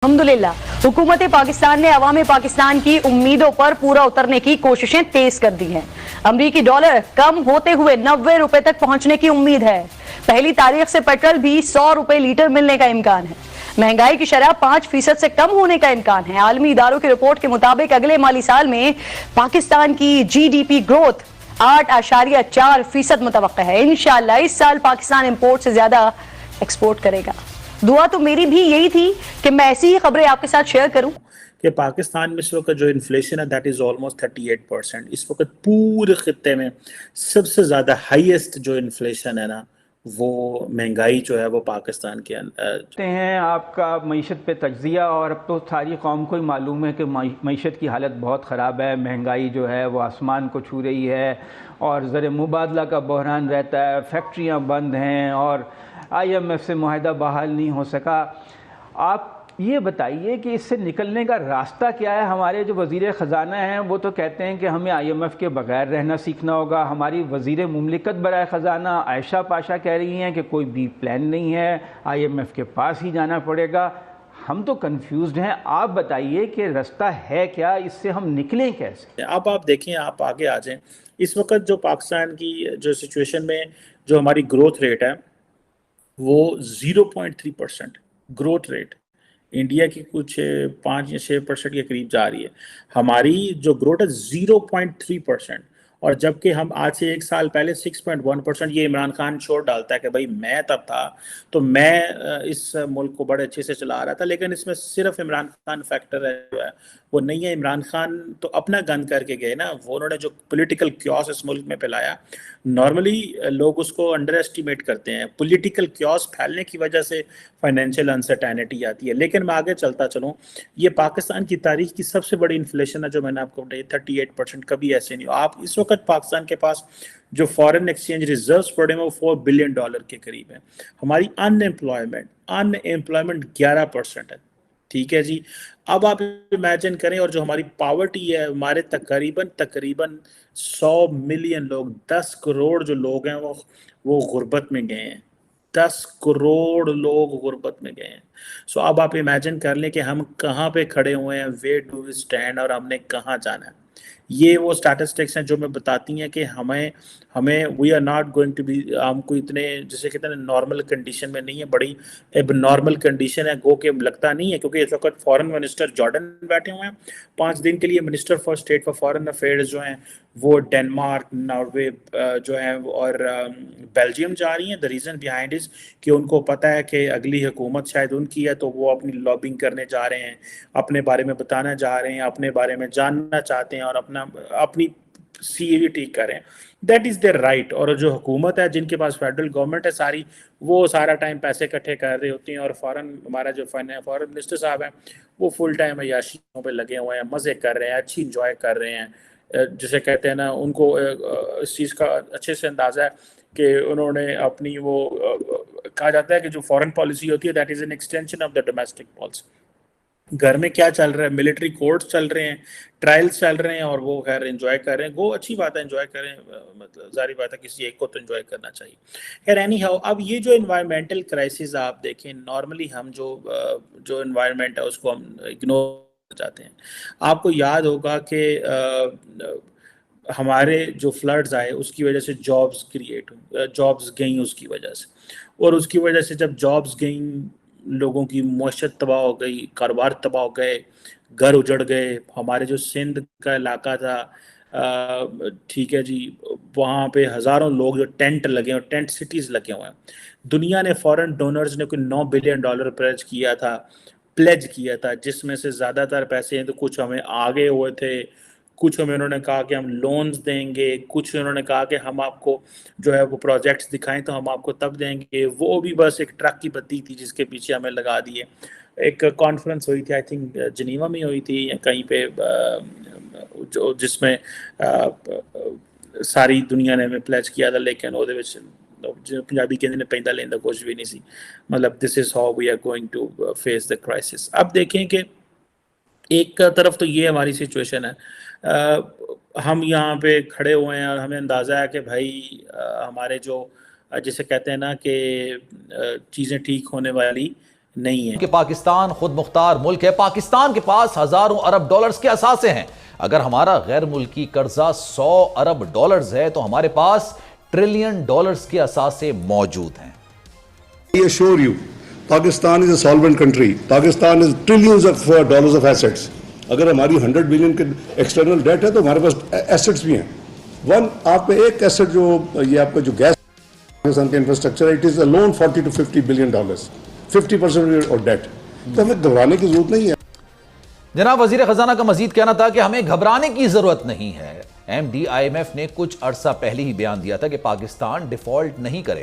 अल्हम्दुलिल्लाह हुकूमत पाकिस्तान ने अवाम पाकिस्तान की उम्मीदों पर पूरा उतरने की कोशिशें तेज कर दी हैं। अमरीकी डॉलर कम होते हुए 90 रुपए तक पहुंचने की उम्मीद है। पहली तारीख से पेट्रोल भी 100 रुपए लीटर मिलने का इम्कान है। महंगाई की शरह 5% से कम होने का इम्कान है। आलमी इदारों की रिपोर्ट के मुताबिक अगले माली साल में पाकिस्तान की GDP ग्रोथ 8.4% मुतवक्का है। इंशाअल्लाह इस साल पाकिस्तान इंपोर्ट से ज्यादा एक्सपोर्ट करेगा। दुआ तो मेरी भी यही थी कि मैं ऐसी ही खबरें आपके साथ शेयर करूं कि पाकिस्तान में इस वक्त जो इन्फ्लेशन है दैट इज़ ऑलमोस्ट 38%। इस वक्त पूरे खत्ते में सबसे ज़्यादा हाईएस्ट जो इन्फ्लेशन है ना, वो महंगाई जो है वो पाकिस्तान के अंदर हैं। आपका मईशत पे तज्जिया, और अब तो सारी कौम को ही मालूम है कि मईशत की हालत बहुत ख़राब है। महंगाई जो है वो आसमान को छू रही है और ज़र मुबादला का बहरान रहता है, फैक्ट्रियाँ बंद हैं और IMF से मुआहदा बहाल नहीं हो सका। आप ये बताइए कि इससे निकलने का रास्ता क्या है? हमारे जो वज़ीर ख़जाना हैं वो तो कहते हैं कि हमें IMF के बगैर रहना सीखना होगा। हमारी वज़ीर मुमलिकत बराए ख़जाना आयशा पाशा कह रही हैं कि कोई भी प्लान नहीं है, IMF के पास ही जाना पड़ेगा। हम तो कंफ्यूज्ड हैं। आप बताइए कि रास्ता है क्या, इससे हम निकलें कैसे? अब आप देखें, आप आगे आ जाएं। इस वक्त जो पाकिस्तान की जो सिचुएशन में जो हमारी ग्रोथ रेट है वो 0.3% ग्रोथ रेट, इंडिया की कुछ 5 या 6% के करीब जा रही है। हमारी जो ग्रोथ है 0.3%, और जबकि हम आज से 1 साल पहले 6.1%। ये इमरान खान छोड़ डालता है कि भाई मैं तब था तो मैं इस मुल्क को बड़े अच्छे से चला रहा था, लेकिन इसमें सिर्फ इमरान खान फैक्टर है वो नहीं है। इमरान खान तो अपना गन करके गए ना, वो उन्होंने जो पॉलिटिकल क्योस इस मुल्क में फैलाया, नॉर्मली लोग उसको अंडर एस्टिमेट करते हैं। पॉलिटिकल क्योस फैलने की वजह से फाइनेंशियल अनसर्टेनिटी आती है। लेकिन मैं आगे चलता चलूँ, ये पाकिस्तान की तारीख की सबसे बड़ी इन्फ्लेशन है जो मैंने आपको बताई, 38%। कभी ऐसे नहीं हो। आप इस वक्त पाकिस्तान के पास जो फॉरेन एक्सचेंज रिजर्व्स पड़े हैं वो $4 बिलियन के करीब है। हमारी अनएम्प्लॉयमेंट 11% है। ठीक है जी। अब आप इमेजिन करें, और जो हमारी पॉवर्टी है, हमारे तकरीबन 100 मिलियन लोग, 10 करोड़ जो लोग हैं वो गुर्बत में गए हैं। 10 करोड़ लोग गुर्बत में गए हैं। सो अब आप इमेजिन कर लें कि हम कहाँ पे खड़े हुए हैं, वेयर डू वी स्टैंड, और हमने कहाँ जाना है। ये वो स्टैटिस्टिक्स हैं जो मैं बताती हैं कि हमें we are not going to be, हमको इतने जैसे कहते हैं नॉर्मल कंडीशन में नहीं है, बड़ी अब नॉर्मल कंडीशन है। गो के लगता नहीं है, क्योंकि इस वक्त फॉरेन मिनिस्टर जॉर्डन बैठे हुए हैं 5 दिन के लिए। Minister for state for foreign affairs जो हैं वो डेनमार्क, नॉर्वे जो है और बेल्जियम जा रही हैं। द रीज़न बिहाइंड इज कि उनको पता है कि अगली हुकूमत शायद उनकी है, तो वो अपनी लॉबिंग करने जा रहे हैं, अपने बारे में बताना जा रहे हैं, अपने बारे में जानना चाहते हैं और अपनी CV ठीक करें। That is there right. और जो हुकूमत है, जिनके पास फेडरल गवर्नमेंट है सारी, वो सारा टाइम पैसे इकट्ठे कर रही होती हैं, और हमारा जो फॉरेन मिनिस्टर साहब हैं वो फुल टाइम अय्याशियों पे लगे हुए हैं, मज़े कर रहे हैं, अच्छी इंजॉय कर रहे हैं। जिसे कहते हैं ना, उनको इस चीज़ का अच्छे से अंदाज़ा है कि उन्होंने अपनी वो कहा जाता है कि जो फॉरेन पॉलिसी होती है that is an extension of the domestic policy. घर में क्या चल रहा है, मिलिट्री कोर्ट्स चल रहे हैं, ट्रायल्स चल रहे हैं, और वो खैर एंजॉय कर रहे हैं। वो अच्छी बात है, एंजॉय करें, मतलब जारी बात है किसी एक को तो एंजॉय करना चाहिए। खैर एनी हाउ, अब ये जो एनवायरमेंटल क्राइसिस आप देखें, नॉर्मली हम जो एनवायरमेंट है उसको हम इग्नोर जाते हैं। आपको याद होगा कि हमारे जो फ्लड्स आए उसकी वजह से जॉब्स गई उसकी वजह से, और उसकी वजह से जब जॉब्स गई, लोगों की मईशत तबाह हो गई, कारोबार तबाह हो गए, घर उजड़ गए। हमारे जो सिंध का इलाका था, ठीक है जी, वहाँ पे हज़ारों लोग जो टेंट लगे हैं, टेंट सिटीज़ लगे हुए हैं। दुनिया ने, फॉरेन डोनर्स ने कोई $9 बिलियन प्लेज किया था, जिसमें से ज़्यादातर पैसे हैं तो कुछ हमें आगे हुए थे, कुछ हमें उन्होंने कहा कि हम लोन्स देंगे, कुछ उन्होंने कहा कि हम आपको जो है वो प्रोजेक्ट्स दिखाएं तो हम आपको तब देंगे। वो भी बस एक ट्रक की बत्ती थी जिसके पीछे हमें लगा दिए। एक कॉन्फ्रेंस हुई थी, आई थिंक जिनीवा में हुई थी या कहीं पे, जो जिसमें सारी दुनिया ने हमें प्लेज किया था, लेकिन ਉਹਦੇ ਵਿੱਚ पंजाबी कहते ने पैंदा लेंदा कुछ भी नहीं सी। मतलब this is how we are going to face the crisis. अब देखें कि एक तरफ तो ये हमारी सिचुएशन है, हम यहाँ पे खड़े हुए हैं और हमें अंदाज़ा है कि भाई हमारे जो जिसे कहते हैं ना कि चीज़ें ठीक होने वाली نہیں ہے کہ پاکستان خود مختار ملک ہے. پاکستان کے پاس ہزاروں ارب ڈالرز کے اثاثے ہیں. اگر ہمارا غیر ملکی قرضہ 100 ارب ڈالرز ہے تو ہمارے پاس ٹریلین ڈالرز کے اثاثے موجود ہیں. I assure you, Pakistan is a solvent country. Pakistan is trillions of dollars of assets. اگر ہماری 100 بلین کے ایکسٹرنل ڈیٹ ہے تو ہمارے پاس ایسٹس بھی ہیں. آپ میں ایک ایسٹ جو یہ آپ کا جو گیس پاکستان کا انفراسٹرکچر ہے, it is alone $40 to $50 billion, 50% اور ڈیٹ. تو ہمیں گھبرانے کی ضرورت نہیں ہے. جناب وزیر خزانہ کا مزید کہنا تھا کہ ہمیں گھبرانے کی ضرورت نہیں ہے. M D I M F نے کچھ عرصہ پہلے ہی بیان دیا تھا کہ پاکستان ڈیفالٹ نہیں کرے.